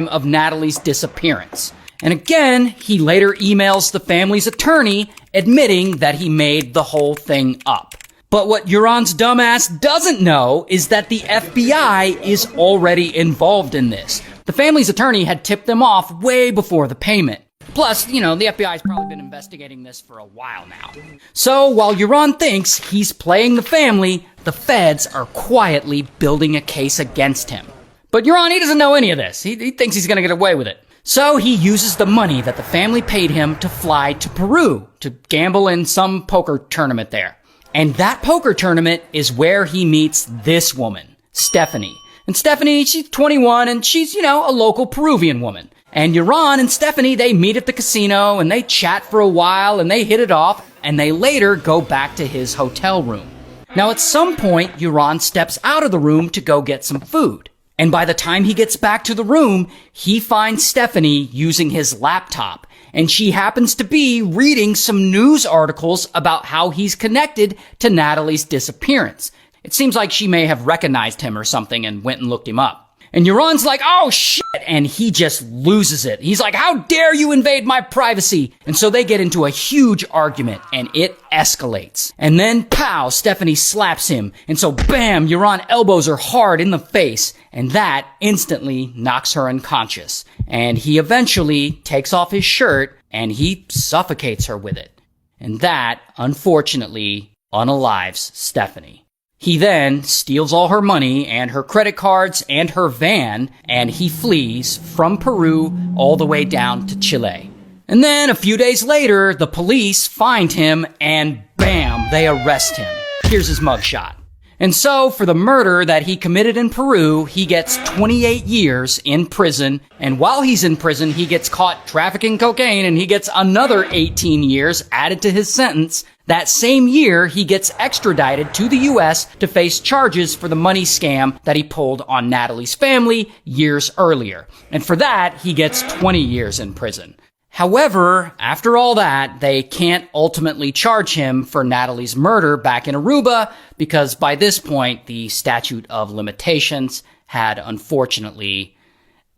of Natalie's disappearance. And again, he later emails the family's attorney admitting that he made the whole thing up. But what Yaron's dumbass doesn't know is that the FBI is already involved in this. The family's attorney had tipped them off way before the payment. Plus, the FBI's probably been investigating this for a while now. So while Yaron thinks he's playing the family, the feds are quietly building a case against him. But Yaron, he doesn't know any of this. He thinks he's going to get away with it. So he uses the money that the family paid him to fly to Peru to gamble in some poker tournament there. And that poker tournament is where he meets this woman, Stephanie. And Stephanie, she's 21 and she's, a local Peruvian woman. And Yaron and Stephanie, they meet at the casino and they chat for a while and they hit it off and they later go back to his hotel room. Now at some point, Yaron steps out of the room to go get some food. And by the time he gets back to the room, he finds Stephanie using his laptop. And she happens to be reading some news articles about how he's connected to Natalie's disappearance. It seems like she may have recognized him or something and went and looked him up. And Yaron's like, oh shit, and he just loses it. He's like, how dare you invade my privacy? And so they get into a huge argument and it escalates. And then pow, Stephanie slaps him. And so bam, Yaron elbows her hard in the face. And that instantly knocks her unconscious. And he eventually takes off his shirt and he suffocates her with it. And that, unfortunately, unalives Stephanie. He then steals all her money and her credit cards and her van, and he flees from Peru all the way down to Chile. And then a few days later, the police find him and bam, they arrest him. Here's his mugshot. And so, for the murder that he committed in Peru, he gets 28 years in prison. And while he's in prison, he gets caught trafficking cocaine and he gets another 18 years added to his sentence. That same year, he gets extradited to the U.S. to face charges for the money scam that he pulled on Natalie's family years earlier. And for that, he gets 20 years in prison. However, after all that, they can't ultimately charge him for Natalie's murder back in Aruba because by this point, the statute of limitations had unfortunately